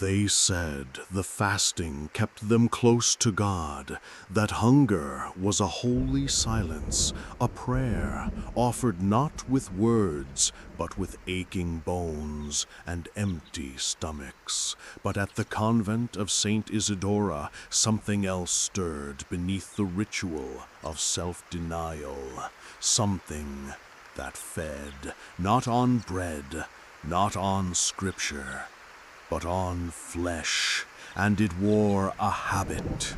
They said the fasting kept them close to God, that hunger was a holy silence, a prayer offered not with words, but with aching bones and empty stomachs. But at the convent of Saint Isidora, something else stirred beneath the ritual of self-denial, something that fed not on bread, not on scripture, but on flesh, and it wore a habit.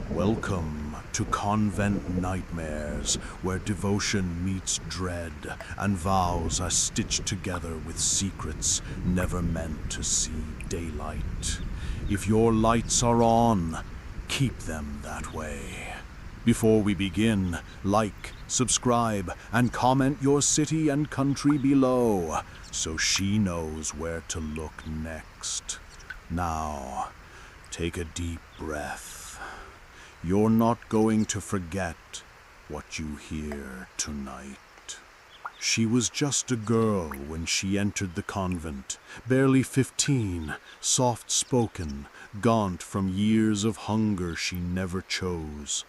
Welcome to Convent Nightmares, where devotion meets dread, and vows are stitched together with secrets never meant to see daylight. If your lights are on, keep them that way. Before we begin, like, subscribe, and comment your city and country below, so she knows where to look next. Now, take a deep breath. You're not going to forget what you hear tonight. She was just a girl when she entered the convent, barely 15, soft-spoken, gaunt from years of hunger she never chose.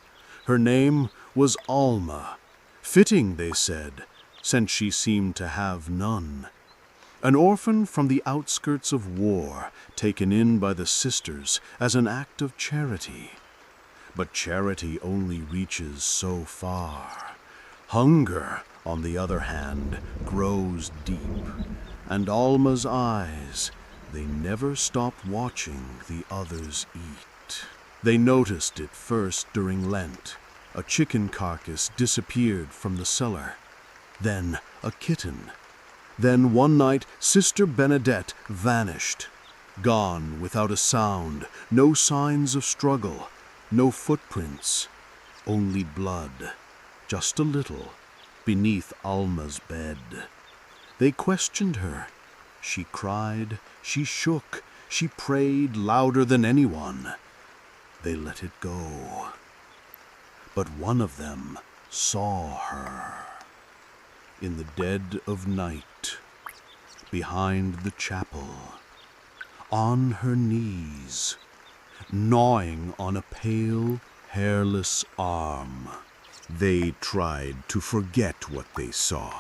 Her name was Alma. Fitting, they said, since she seemed to have none. An orphan from the outskirts of war, taken in by the sisters as an act of charity. But charity only reaches so far. Hunger, on the other hand, grows deep, and Alma's eyes, they never stopped watching the others eat. They noticed it first during Lent. A chicken carcass disappeared from the cellar. Then a kitten. Then one night, Sister Benedette vanished. Gone without a sound, no signs of struggle, no footprints, only blood, just a little, beneath Alma's bed. They questioned her. She cried, she shook, she prayed louder than anyone. They let it go. But one of them saw her. In the dead of night, behind the chapel, on her knees, gnawing on a pale, hairless arm. They tried to forget what they saw,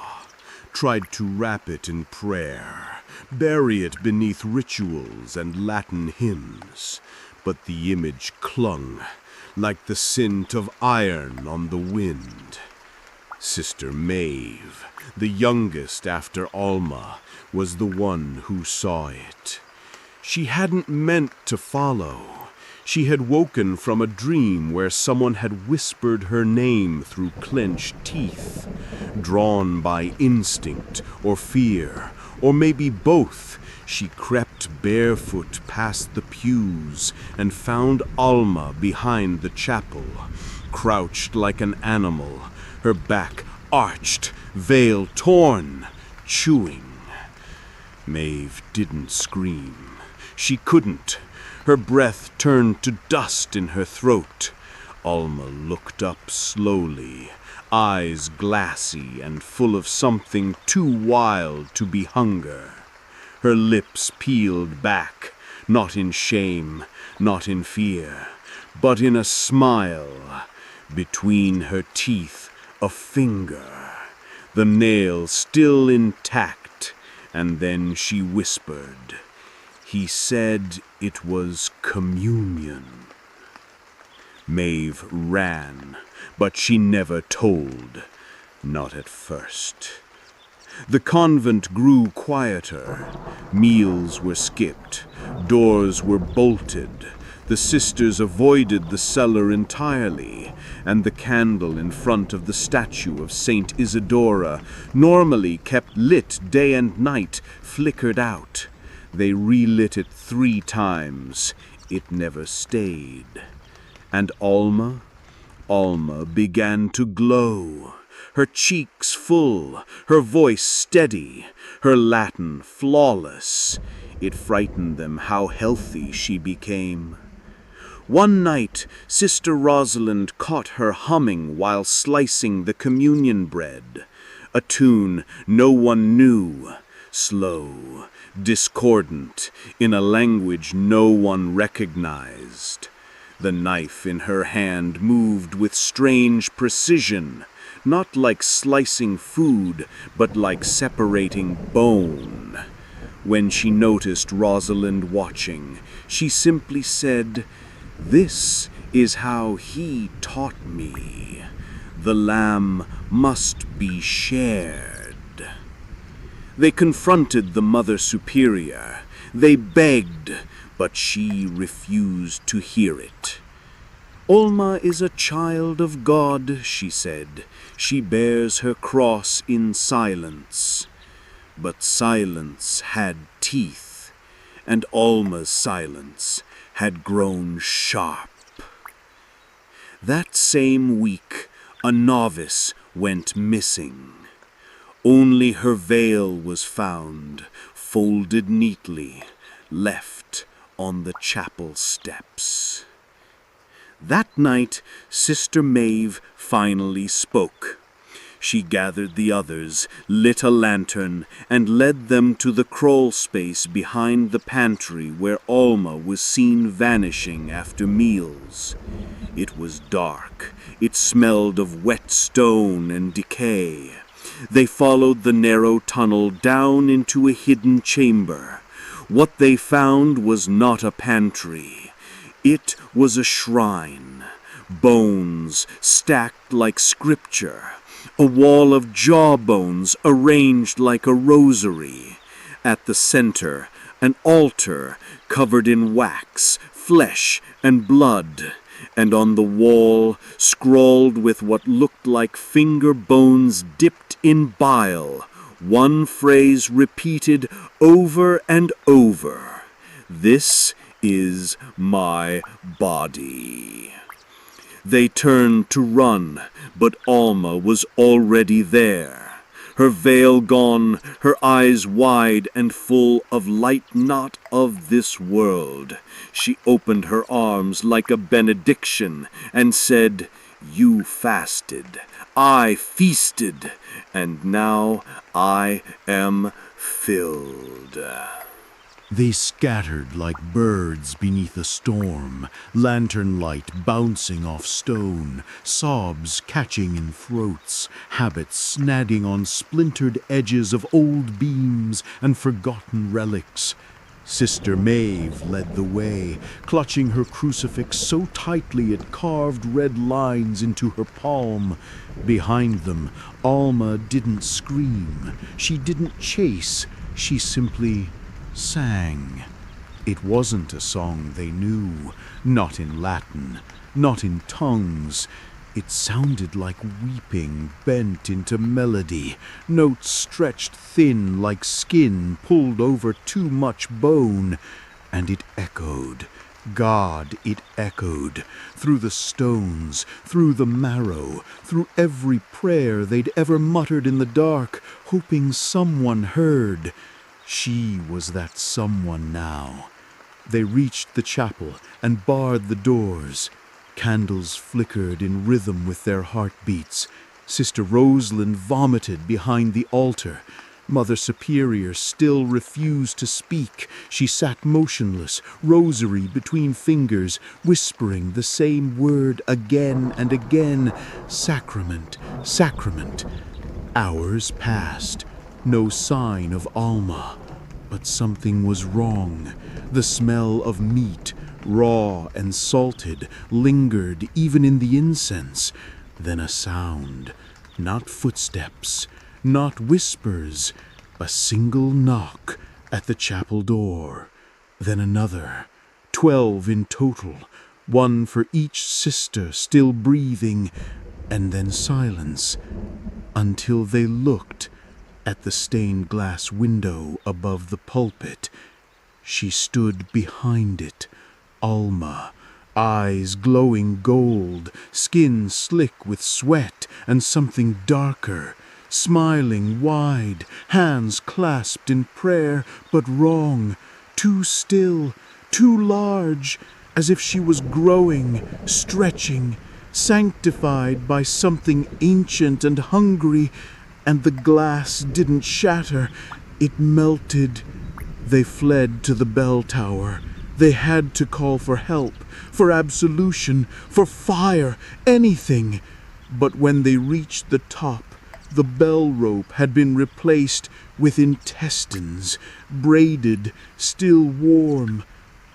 tried to wrap it in prayer, bury it beneath rituals and Latin hymns, but the image clung, like the scent of iron on the wind. Sister Maeve, the youngest after Alma, was the one who saw it. She hadn't meant to follow. She had woken from a dream where someone had whispered her name through clenched teeth. Drawn by instinct or fear, or maybe both, she crept barefoot past the pews and found Alma behind the chapel, crouched like an animal, her back arched, veil torn, chewing. Maeve didn't scream. She couldn't. Her breath turned to dust in her throat. Alma looked up slowly, eyes glassy and full of something too wild to be hunger. Her lips peeled back, not in shame, not in fear, but in a smile. Between her teeth, a finger, the nail still intact, and then she whispered. He said it was communion. Maeve ran, but she never told, not at first. The convent grew quieter. Meals were skipped. Doors were bolted. The sisters avoided the cellar entirely, and the candle in front of the statue of Saint Isidora, normally kept lit day and night, flickered out. They relit it 3 times. It never stayed. And Alma began to glow. Her cheeks full, her voice steady, her Latin flawless. It frightened them how healthy she became. One night, Sister Rosalind caught her humming while slicing the communion bread, a tune no one knew, slow, discordant, in a language no one recognized. The knife in her hand moved with strange precision, not like slicing food, but like separating bone. When she noticed Rosalind watching, she simply said, "This is how he taught me. The lamb must be shared." They confronted the Mother Superior. They begged, but she refused to hear it. "Alma is a child of God," she said. "She bears her cross in silence." But silence had teeth, and Alma's silence had grown sharp. That same week, a novice went missing. Only her veil was found, folded neatly, left on the chapel steps. That night, Sister Maeve finally spoke. She gathered the others, lit a lantern, and led them to the crawl space behind the pantry where Alma was seen vanishing after meals. It was dark. It smelled of wet stone and decay. They followed the narrow tunnel down into a hidden chamber. What they found was not a pantry. It was a shrine. Bones stacked like scripture. A wall of jawbones arranged like a rosary. At the center, an altar covered in wax, flesh, and blood. And on the wall, scrawled with what looked like finger bones dipped in bile, one phrase repeated over and over: "This is my body." They turned to run, but Alma was already there. Her veil gone, her eyes wide and full of light not of this world. She opened her arms like a benediction and said, "You fasted, I feasted, and now I am filled." They scattered like birds beneath a storm, lantern light bouncing off stone, sobs catching in throats, habits snagging on splintered edges of old beams and forgotten relics. Sister Maeve led the way, clutching her crucifix so tightly it carved red lines into her palm. Behind them, Alma didn't scream. She didn't chase. She simply sang. It wasn't a song they knew, not in Latin, not in tongues. It sounded like weeping bent into melody, notes stretched thin like skin pulled over too much bone, and it echoed. God, it echoed, through the stones, through the marrow, through every prayer they'd ever muttered in the dark, hoping someone heard. She was that someone now. They reached the chapel and barred the doors. Candles flickered in rhythm with their heartbeats. Sister Rosalind vomited behind the altar. Mother Superior still refused to speak. She sat motionless, rosary between fingers, whispering the same word again and again: "Sacrament, sacrament." Hours passed. No sign of Alma. But something was wrong. The smell of meat, raw and salted, lingered even in the incense. Then a sound. Not footsteps, not whispers. A single knock at the chapel door. Then another. 12 in total. One for each sister still breathing. And then silence. Until they looked at the stained glass window above the pulpit. She stood behind it, Alma, eyes glowing gold, skin slick with sweat and something darker, smiling wide, hands clasped in prayer, but wrong, too still, too large, as if she was growing, stretching, sanctified by something ancient and hungry, and the glass didn't shatter, it melted. They fled to the bell tower. They had to call for help, for absolution, for fire, anything. But when they reached the top, the bell rope had been replaced with intestines, braided, still warm.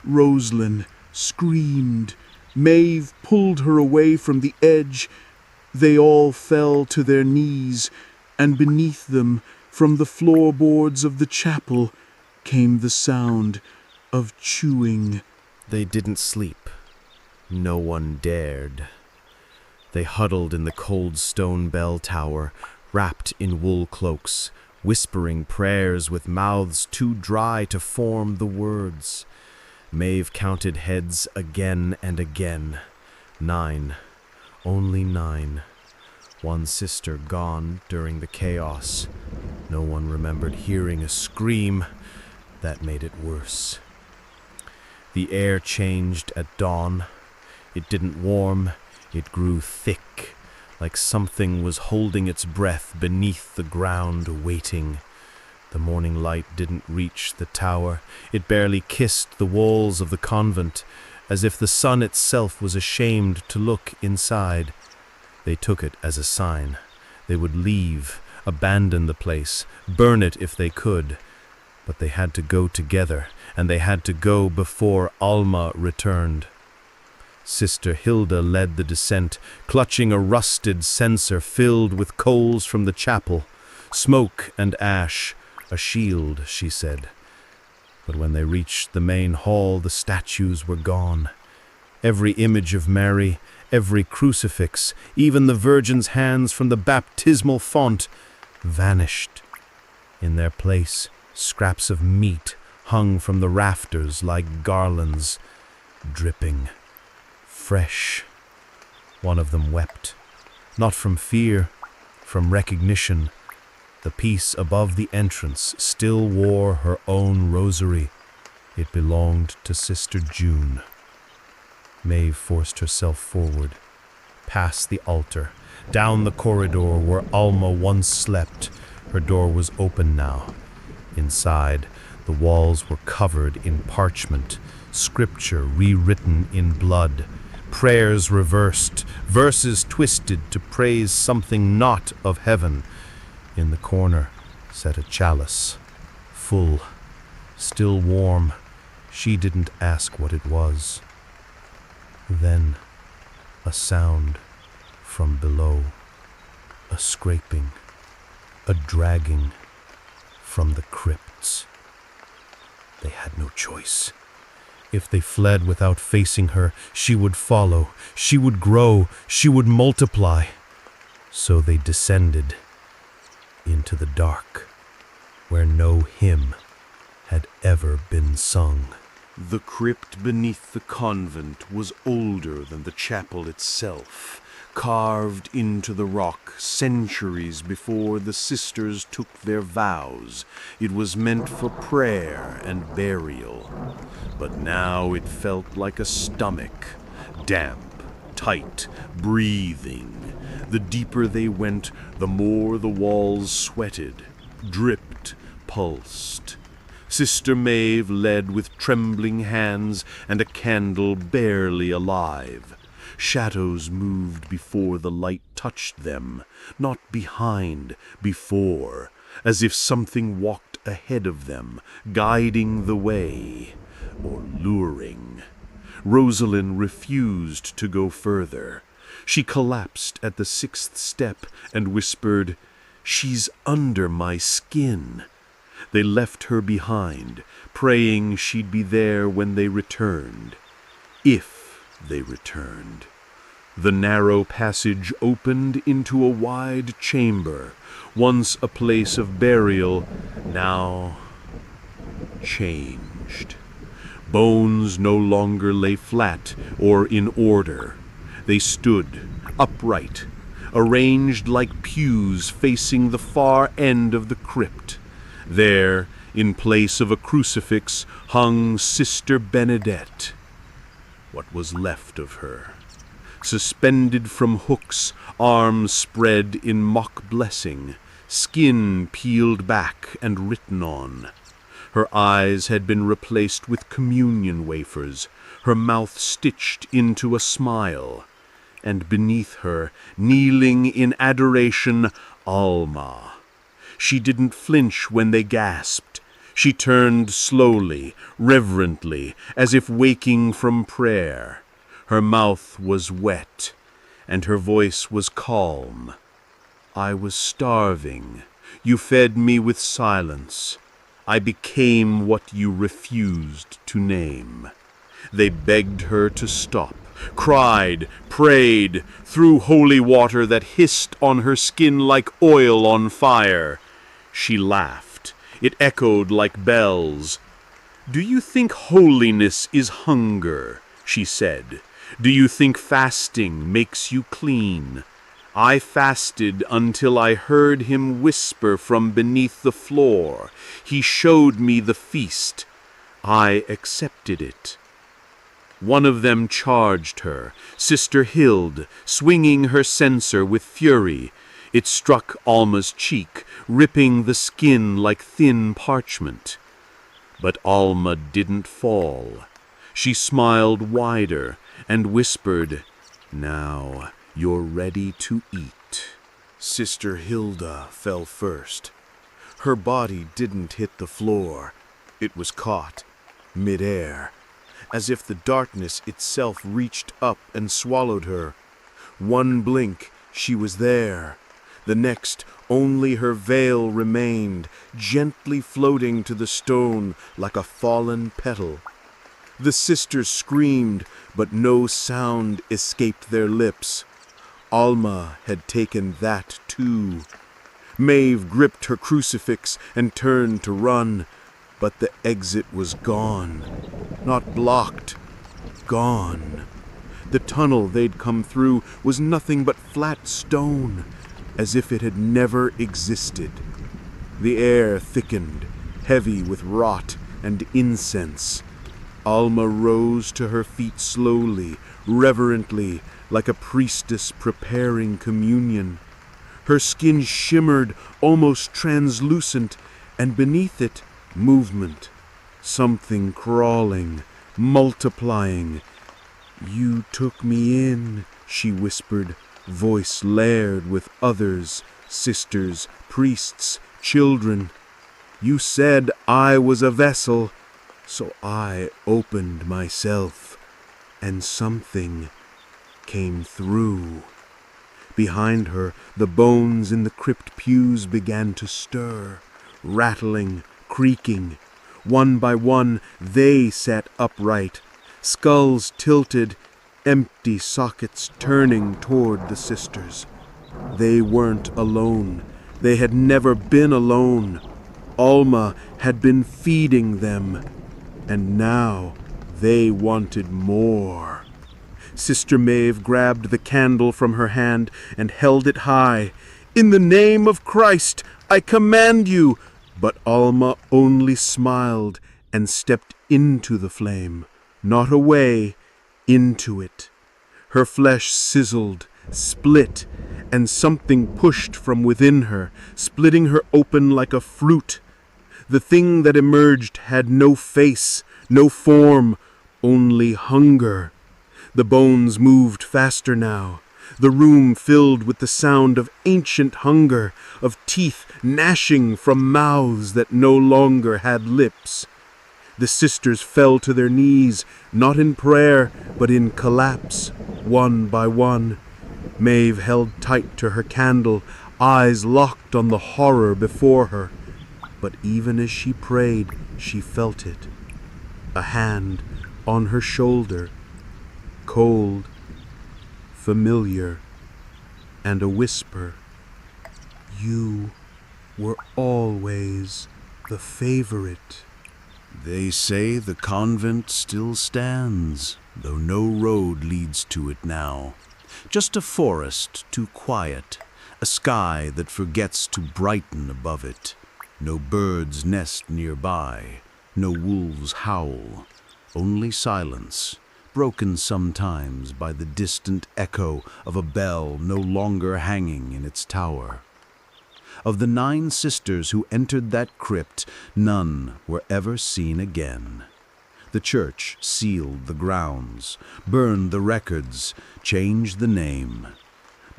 Rosalind screamed. Maeve pulled her away from the edge. They all fell to their knees, and beneath them, from the floorboards of the chapel, came the sound of chewing. They didn't sleep. No one dared. They huddled in the cold stone bell tower, wrapped in wool cloaks, whispering prayers with mouths too dry to form the words. Maeve counted heads again and again. 9. Only 9. One sister gone during the chaos. No one remembered hearing a scream. That made it worse. The air changed at dawn. It didn't warm. It grew thick, like something was holding its breath beneath the ground, waiting. The morning light didn't reach the tower. It barely kissed the walls of the convent, as if the sun itself was ashamed to look inside. They took it as a sign. They would leave, abandon the place, burn it if they could. But they had to go together, and they had to go before Alma returned. Sister Hilda led the descent, clutching a rusted censer filled with coals from the chapel. Smoke and ash, a shield, she said. But when they reached the main hall, the statues were gone. Every image of Mary, every crucifix, even the Virgin's hands from the baptismal font, vanished. In their place, scraps of meat hung from the rafters like garlands, dripping. Fresh. One of them wept, not from fear, from recognition. The piece above the entrance still wore her own rosary. It belonged to Sister June. Maeve forced herself forward, past the altar, down the corridor where Alma once slept. Her door was open now. Inside, the walls were covered in parchment, scripture rewritten in blood, prayers reversed, verses twisted to praise something not of heaven. In the corner sat a chalice, full, still warm. She didn't ask what it was. Then, a sound from below, a scraping, a dragging from the crypts. They had no choice. If they fled without facing her, she would follow, she would grow, she would multiply. So they descended into the dark, where no hymn had ever been sung. The crypt beneath the convent was older than the chapel itself, carved into the rock centuries before the sisters took their vows. It was meant for prayer and burial, but now it felt like a stomach, damp, tight, breathing. The deeper they went, the more the walls sweated, dripped, pulsed. Sister Maeve led with trembling hands and a candle barely alive. Shadows moved before the light touched them, not behind, before, as if something walked ahead of them, guiding the way, or luring. Rosalind refused to go further. She collapsed at the 6th step and whispered, "She's under my skin." They left her behind, praying she'd be there when they returned. If they returned. The narrow passage opened into a wide chamber, once a place of burial, now changed. Bones no longer lay flat or in order. They stood upright, arranged like pews facing the far end of the crypt. There, in place of a crucifix, hung Sister Benedette. what was left of her. Suspended from hooks, arms spread in mock blessing, skin peeled back and written on. Her eyes had been replaced with communion wafers, her mouth stitched into a smile, and beneath her, kneeling in adoration, Alma. She didn't flinch when they gasped. She turned slowly, reverently, as if waking from prayer. Her mouth was wet, and her voice was calm. I was starving. You fed me with silence. I became what you refused to name. They begged her to stop, cried, prayed, threw holy water that hissed on her skin like oil on fire. She laughed. It echoed like bells. "Do you think holiness is hunger?" she said. "Do you think fasting makes you clean? I fasted until I heard him whisper from beneath the floor. He showed me the feast. I accepted it." One of them charged her, Sister Hild, swinging her censer with fury. It struck Alma's cheek, ripping the skin like thin parchment. But Alma didn't fall. She smiled wider and whispered, "Now you're ready to eat." Sister Hilda fell first. Her body didn't hit the floor. It was caught, mid-air, as if the darkness itself reached up and swallowed her. One blink, she was there. The next, only her veil remained, gently floating to the stone like a fallen petal. The sisters screamed, but no sound escaped their lips. Alma had taken that too. Maeve gripped her crucifix and turned to run, but the exit was gone. Not blocked, gone. The tunnel they'd come through was nothing but flat stone, as if it had never existed. The air thickened, heavy with rot and incense. Alma rose to her feet slowly, reverently, like a priestess preparing communion. Her skin shimmered, almost translucent, and beneath it, movement. Something crawling, multiplying. "You took me in," she whispered, voice layered with others, sisters, priests, children. "You said I was a vessel, so I opened myself, and something came through." Behind her, the bones in the crypt pews began to stir, rattling, creaking. One by one, they sat upright, skulls tilted, empty sockets turning toward the sisters. They weren't alone. They had never been alone. Alma had been feeding them, and now they wanted more. Sister Maeve grabbed the candle from her hand and held it high. "In the name of Christ, I command you!" But Alma only smiled and stepped into the flame, not away, into it. Her flesh sizzled, split, and something pushed from within her, splitting her open like a fruit. The thing that emerged had no face, no form, only hunger. The bones moved faster now. The room filled with the sound of ancient hunger, of teeth gnashing from mouths that no longer had lips. The sisters fell to their knees, not in prayer, but in collapse, one by one. Maeve held tight to her candle, eyes locked on the horror before her. But even as she prayed, she felt it. A hand on her shoulder, cold, familiar, and a whisper. "You were always the favorite." They say the convent still stands, though no road leads to it now. Just a forest too quiet, a sky that forgets to brighten above it. No birds nest nearby, no wolves howl, only silence, broken sometimes by the distant echo of a bell no longer hanging in its tower. Of the 9 sisters who entered that crypt, none were ever seen again. The church sealed the grounds, burned the records, changed the name.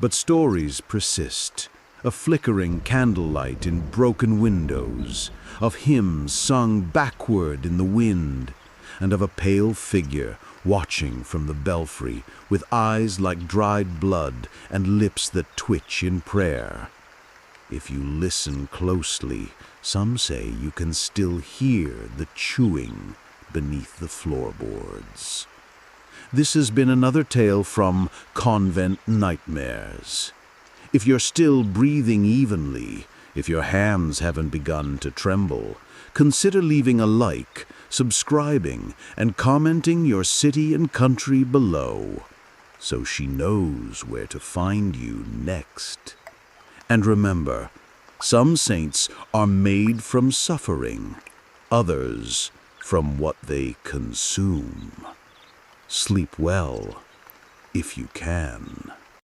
But stories persist, a flickering candlelight in broken windows, of hymns sung backward in the wind, and of a pale figure watching from the belfry with eyes like dried blood and lips that twitch in prayer. If you listen closely, some say you can still hear the chewing beneath the floorboards. This has been another tale from Convent Nightmares. If you're still breathing evenly, if your hands haven't begun to tremble, consider leaving a like, subscribing, and commenting your city and country below, so she knows where to find you next. And remember, some saints are made from suffering, others from what they consume. Sleep well, if you can.